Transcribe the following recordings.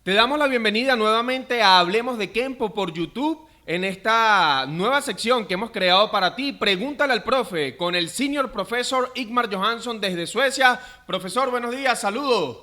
Te damos la bienvenida nuevamente a Hablemos de Kempo por YouTube en esta nueva sección que hemos creado para ti. Pregúntale al profe con el Senior Professor Igmar Johansson desde Suecia. Profesor, buenos días, saludos.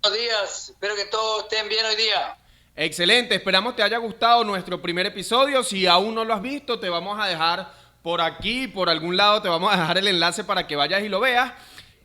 Buenos días, espero que todos estén bien hoy día. Excelente, esperamos te haya gustado nuestro primer episodio. Si aún no lo has visto, te vamos a dejar por aquí, por algún lado, te vamos a dejar el enlace para que vayas y lo veas.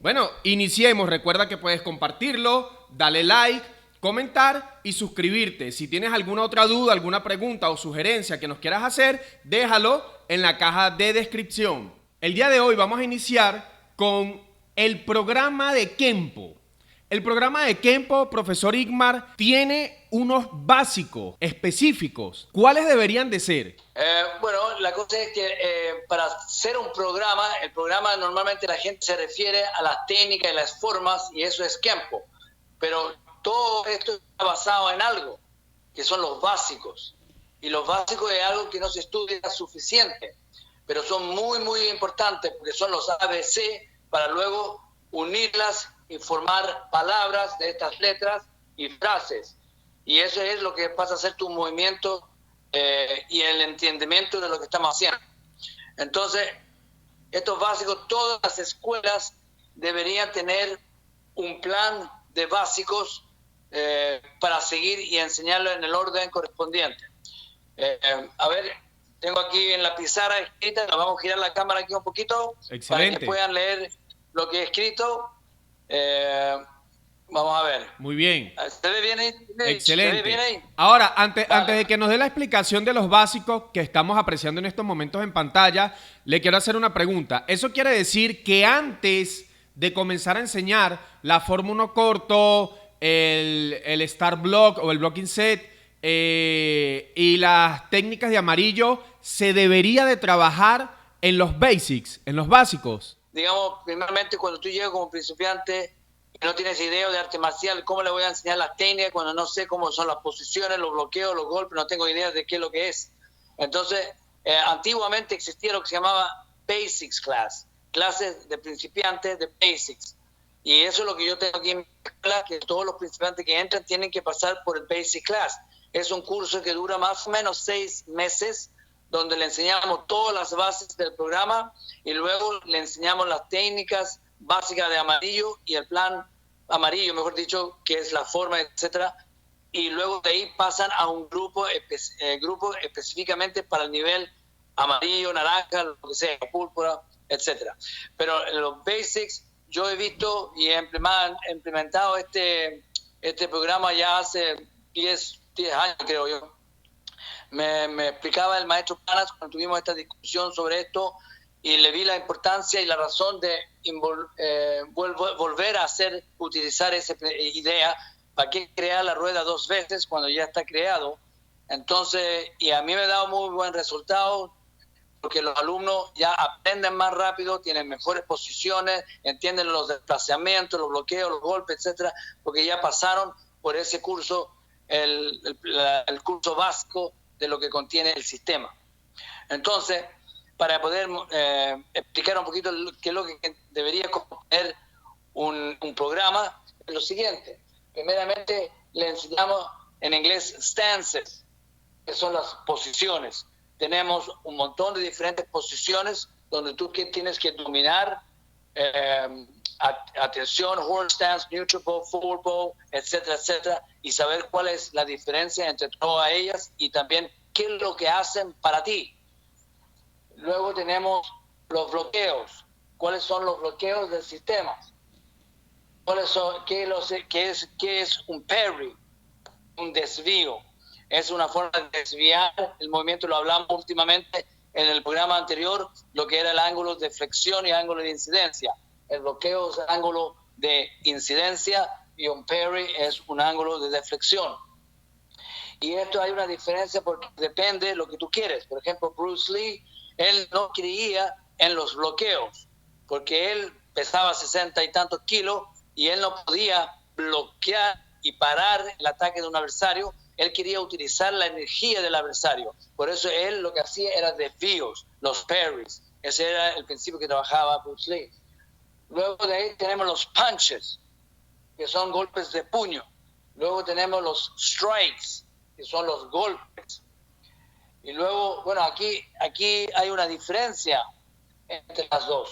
Bueno, iniciemos. Recuerda que puedes compartirlo, dale like, comentar y suscribirte. Si tienes alguna otra duda, alguna pregunta o sugerencia que nos quieras hacer, déjalo en la caja de descripción. El día de hoy vamos a iniciar con el programa de Kempo. El programa de Kempo, profesor Igmar, tiene unos básicos específicos. ¿Cuáles deberían de ser? Bueno, la cosa es que para hacer un programa, el programa normalmente la gente se refiere a las técnicas y las formas, y eso es Kempo. Pero todo esto está basado en algo, que son los básicos. Y los básicos es algo que no se estudia suficiente, pero son muy, muy importantes, porque son los ABC para luego unirlas y formar palabras de estas letras y frases. Y eso es lo que pasa a ser tu movimiento y el entendimiento de lo que estamos haciendo. Entonces, estos básicos, todas las escuelas deberían tener un plan de básicos para seguir y enseñarlo en el orden correspondiente. A ver, tengo aquí en la pizarra escrita, vamos a girar la cámara aquí un poquito. Excelente. Para que puedan leer lo que he escrito. Vamos a ver. Muy bien. ¿Se ve bien ahí? Excelente. ¿Se ve bien ahí? Ahora, antes de que nos dé la explicación de los básicos que estamos apreciando en estos momentos en pantalla, le quiero hacer una pregunta. ¿Eso quiere decir que antes de comenzar a enseñar la forma 1 corto, el start block o el blocking set y las técnicas de amarillo, se debería de trabajar en los basics, en los básicos? Digamos, primeramente cuando tú llegas como principiante y no tienes idea de arte marcial, ¿cómo le voy a enseñar las técnicas cuando no sé cómo son las posiciones, los bloqueos, los golpes, no tengo idea de qué es lo que es? Entonces, antiguamente existía lo que se llamaba Basics Class, clases de principiantes de Basics. Y eso es lo que yo tengo aquí en mi escuela, que todos los principiantes que entran tienen que pasar por el Basic Class. Es un curso que dura más o menos 6 meses, donde le enseñamos todas las bases del programa y luego le enseñamos las técnicas básicas de amarillo y el plan amarillo, mejor dicho, que es la forma, etcétera. Y luego de ahí pasan a un grupo específicamente para el nivel amarillo, naranja, lo que sea, púrpura, etcétera. Pero en los basics, yo he visto y he implementado este programa ya hace 10 años, creo yo. Me explicaba el maestro Panas cuando tuvimos esta discusión sobre esto y le vi la importancia y la razón de volver a utilizar esa idea. ¿Para qué crear la rueda 2 veces cuando ya está creado? Entonces, y a mí me ha dado muy buen resultado porque los alumnos ya aprenden más rápido, tienen mejores posiciones, entienden los desplazamientos, los bloqueos, los golpes, etcétera, porque ya pasaron por ese curso, el curso básico de lo que contiene el sistema. Entonces, para poder explicar un poquito qué es lo que debería contener un programa, es lo siguiente. Primeramente, le enseñamos en inglés stances, que son las posiciones. Tenemos un montón de diferentes posiciones donde tú tienes que dominar atención, horse stance, neutral bow, forward bow, etcétera, etcétera, y saber cuál es la diferencia entre todas ellas y también qué es lo que hacen para ti. Luego tenemos los bloqueos. ¿Cuáles son los bloqueos del sistema? ¿Qué es un parry? Un desvío. Es una forma de desviar el movimiento, lo hablamos últimamente en el programa anterior, lo que era el ángulo de flexión y ángulo de incidencia. El bloqueo es ángulo de incidencia y un parry es un ángulo de deflexión. Y esto hay una diferencia porque depende de lo que tú quieres. Por ejemplo, Bruce Lee, él no creía en los bloqueos porque él pesaba 60 y tantos kilos y él no podía bloquear y parar el ataque de un adversario. Él quería utilizar la energía del adversario. Por eso él lo que hacía era desvíos, los parries. Ese era el principio que trabajaba Bruce Lee. Luego de ahí tenemos los punches, que son golpes de puño. Luego tenemos los strikes, que son los golpes. Y luego, bueno, aquí hay una diferencia entre las dos.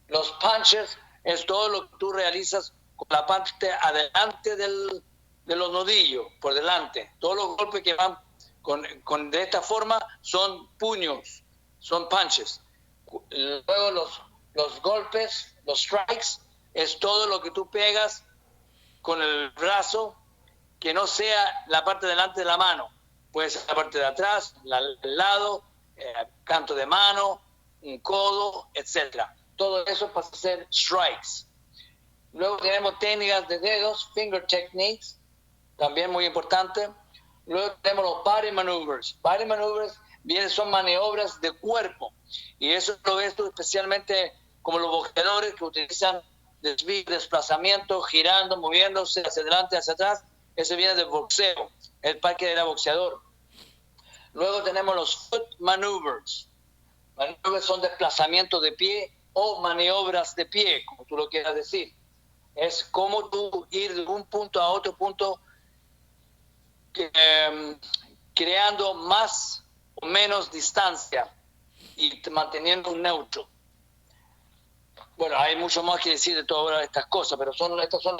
Los punches es todo lo que tú realizas con la parte adelante de los nudillos, por delante. Todos los golpes que van de esta forma son puños, son punches. Luego los golpes, los strikes, es todo lo que tú pegas con el brazo que no sea la parte delante de la mano. Puede ser la parte de atrás, el lado, canto de mano, un codo, etc. Todo eso pasa a ser strikes. Luego tenemos técnicas de dedos, finger techniques, también muy importante. Luego tenemos los body maneuvers. Body maneuvers son maniobras de cuerpo. Y eso lo ves tú especialmente como los boxeadores que utilizan desplazamiento, girando, moviéndose hacia adelante, hacia atrás. Ese viene del boxeo, el parque era boxeador. Luego tenemos los foot maneuvers. Maneuvers son desplazamientos de pie o maniobras de pie, como tú lo quieras decir. Es como tú ir de un punto a otro punto creando más o menos distancia y manteniendo un neutro. Bueno, hay mucho más que decir de todas estas cosas, pero estos son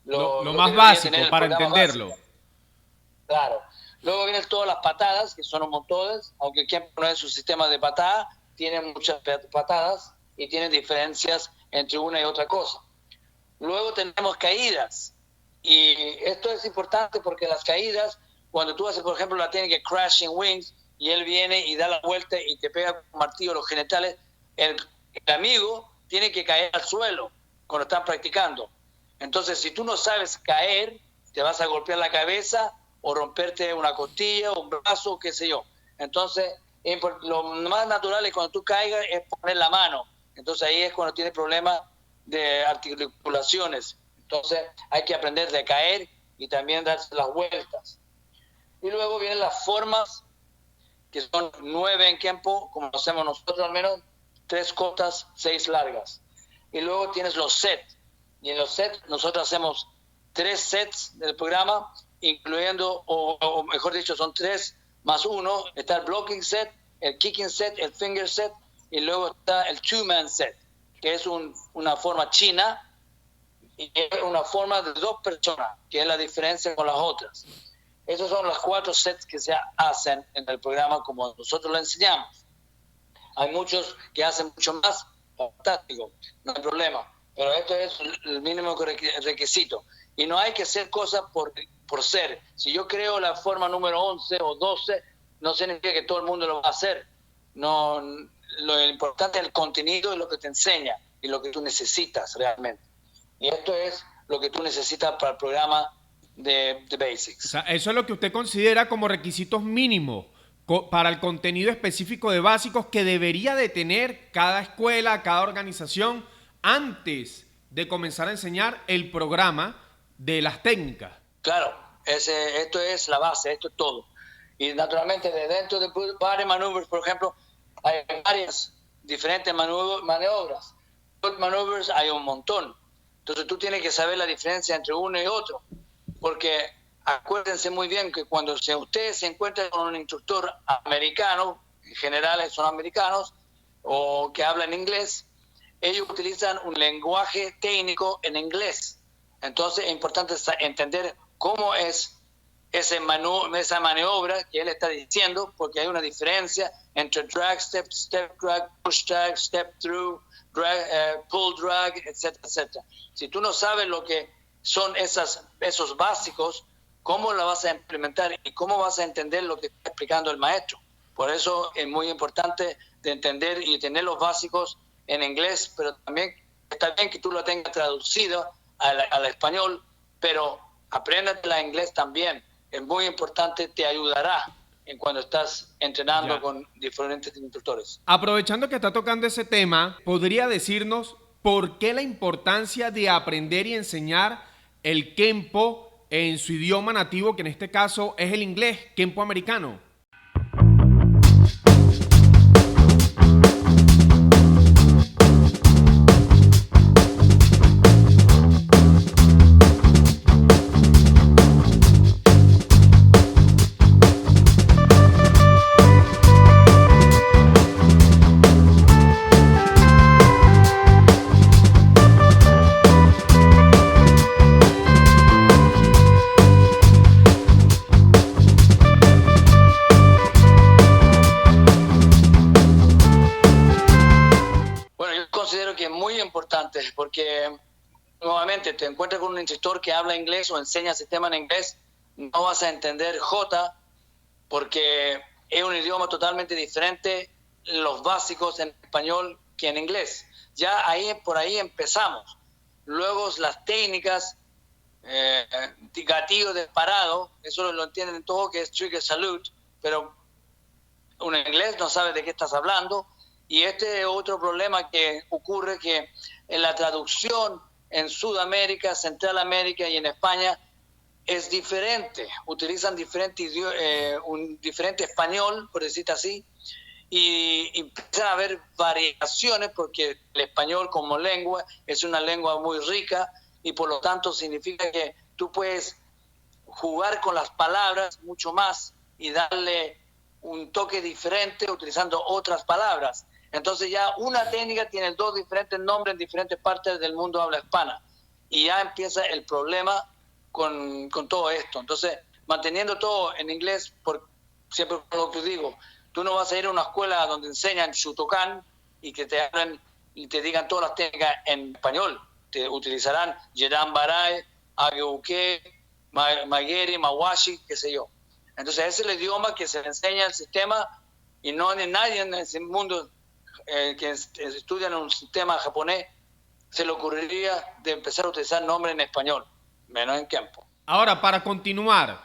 lo más básico para entenderlo. Básico. Claro. Luego vienen todas las patadas, que son un montón, aunque quien pone su sistema de patada, tiene muchas patadas y tiene diferencias entre una y otra cosa. Luego tenemos caídas, y esto es importante porque las caídas, cuando tú haces, por ejemplo, la técnica crashing wings, y él viene y da la vuelta y te pega con un martillo los genitales, el amigo tiene que caer al suelo cuando están practicando. Entonces, si tú no sabes caer, te vas a golpear la cabeza o romperte una costilla o un brazo, qué sé yo. Entonces, lo más natural es cuando tú caigas es poner la mano. Entonces, ahí es cuando tienes problemas de articulaciones. Entonces, hay que aprender de caer y también darse las vueltas. Y luego vienen las formas, que son 9 en tiempo, como lo hacemos nosotros al menos, 3 cortas, 6 largas. Y luego tienes los sets. Y en los sets nosotros hacemos 3 sets del programa, incluyendo, o mejor dicho, son 3 más 1. Está el blocking set, el kicking set, el finger set, y luego está el two-man set, que es una forma china, y es una forma de 2 personas, que es la diferencia con las otras. Esos son los 4 sets que se hacen en el programa como nosotros lo enseñamos. Hay muchos que hacen mucho más, fantástico, no hay problema. Pero esto es el mínimo requisito. Y no hay que hacer cosas por ser. Si yo creo la forma número 11 o 12, no significa que todo el mundo lo va a hacer. No, lo importante es el contenido y lo que te enseña y lo que tú necesitas realmente. Y esto es lo que tú necesitas para el programa de Basics. O sea, eso es lo que usted considera como requisitos mínimos para el contenido específico de básicos que debería de tener cada escuela, cada organización, antes de comenzar a enseñar el programa de las técnicas. Claro, esto es la base, esto es todo. Y naturalmente de dentro de body maneuvers, por ejemplo, hay varias diferentes maniobras. Foot maneuvers hay un montón. Entonces tú tienes que saber la diferencia entre uno y otro. Porque acuérdense muy bien que cuando ustedes se encuentran con un instructor americano, en general son americanos, o que hablan inglés, ellos utilizan un lenguaje técnico en inglés. Entonces es importante entender cómo es esa maniobra que él está diciendo, porque hay una diferencia entre drag, step, step drag, push drag, step through, drag, pull drag, etcétera, etcétera. Si tú no sabes lo que son esos básicos, ¿cómo la vas a implementar y cómo vas a entender lo que está explicando el maestro? Por eso es muy importante de entender y tener los básicos en inglés, pero también está bien que tú lo tengas traducido al español, pero apréndatela en inglés también. Es muy importante, te ayudará en cuando estás entrenando con diferentes instructores. Aprovechando que está tocando ese tema, ¿podría decirnos por qué la importancia de aprender y enseñar el Kenpo en su idioma nativo, que en este caso es el inglés, Kenpo americano? preocupes, porque nuevamente te encuentras con un instructor que habla inglés o enseña sistema en inglés, no vas a entender J, porque es un idioma totalmente diferente, los básicos en español que en inglés. Ya por ahí empezamos. Luego las técnicas, gatillo disparado, eso lo entienden todos, que es trigger salute, pero un inglés no sabe de qué estás hablando. Y este es otro problema que ocurre, que en la traducción en Sudamérica, Centralamérica y en España es diferente. Utilizan un diferente español, por decirte así, y empiezan a haber variaciones porque el español como lengua es una lengua muy rica y por lo tanto significa que tú puedes jugar con las palabras mucho más y darle un toque diferente utilizando otras palabras. Entonces ya una técnica tiene dos diferentes nombres en diferentes partes del mundo habla hispana y ya empieza el problema con todo esto. Entonces, manteniendo todo en inglés, siempre lo que digo, tú no vas a ir a una escuela donde enseñan Shotokan y que te hablen y te digan todas las técnicas en español. Te utilizarán Yedan Barai, Ageuke, Mageri, Mawashi, qué sé yo. Entonces ese es el idioma que se le enseña al sistema y no hay nadie en ese mundo que estudia en un sistema japonés se le ocurriría de empezar a utilizar nombres en español, menos en Kempo. Ahora, para continuar,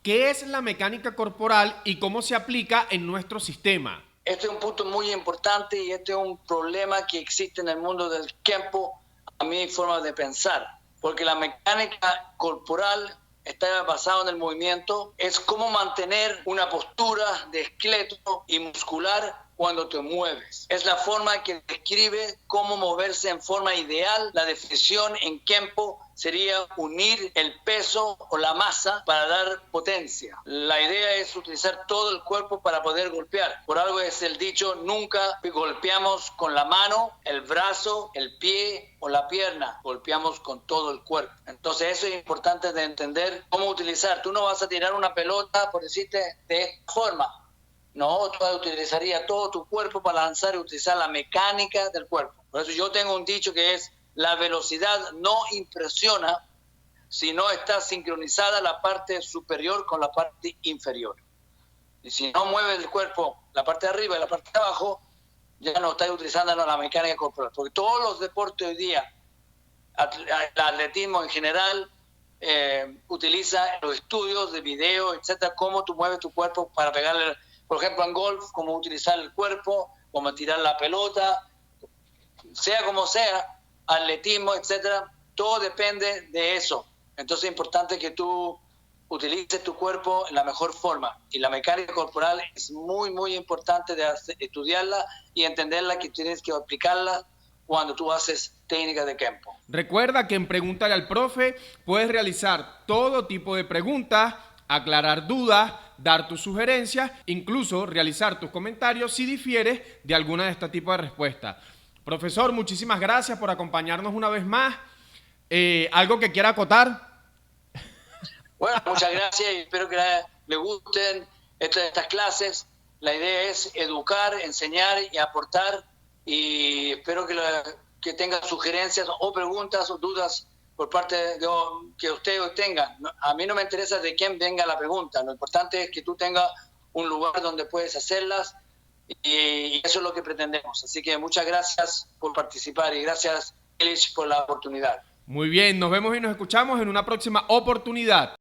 ¿qué es la mecánica corporal y cómo se aplica en nuestro sistema? Este es un punto muy importante y este es un problema que existe en el mundo del Kempo, a mi forma de pensar, porque la mecánica corporal está basada en el movimiento, es cómo mantener una postura de esqueleto y muscular cuando te mueves. Es la forma que describe cómo moverse en forma ideal. La definición en Kempo sería unir el peso o la masa para dar potencia. La idea es utilizar todo el cuerpo para poder golpear. Por algo es el dicho, nunca golpeamos con la mano, el brazo, el pie o la pierna. Golpeamos con todo el cuerpo. Entonces eso es importante de entender cómo utilizar. Tú no vas a tirar una pelota, por decirte, de esta forma. No, tú utilizarías todo tu cuerpo para lanzar y utilizar la mecánica del cuerpo. Por eso yo tengo un dicho que es, la velocidad no impresiona si no está sincronizada la parte superior con la parte inferior. Y si no mueves el cuerpo, la parte de arriba y la parte de abajo, ya no estás utilizando la mecánica corporal. Porque todos los deportes hoy día, el atletismo en general, utiliza los estudios de video, etcétera, cómo tú mueves tu cuerpo para pegarle. Por ejemplo, en golf, cómo utilizar el cuerpo, cómo tirar la pelota, sea como sea, atletismo, etcétera, todo depende de eso. Entonces es importante que tú utilices tu cuerpo en la mejor forma. Y la mecánica corporal es muy, muy importante de estudiarla y entenderla, que tienes que aplicarla cuando tú haces técnicas de Kempo. Recuerda que en Pregúntale al Profe puedes realizar todo tipo de preguntas, aclarar dudas, dar tus sugerencias, incluso realizar tus comentarios si difieres de alguna de este tipo de respuestas. Profesor, muchísimas gracias por acompañarnos una vez más. ¿Algo que quiera acotar? Bueno, muchas gracias y espero que les gusten estas clases. La idea es educar, enseñar y aportar y espero que tengan sugerencias o preguntas o dudas por parte de que ustedes tengan. A mí no me interesa de quién venga la pregunta, lo importante es que tú tengas un lugar donde puedes hacerlas y eso es lo que pretendemos. Así que muchas gracias por participar y gracias, Elich, por la oportunidad. Muy bien, nos vemos y nos escuchamos en una próxima oportunidad.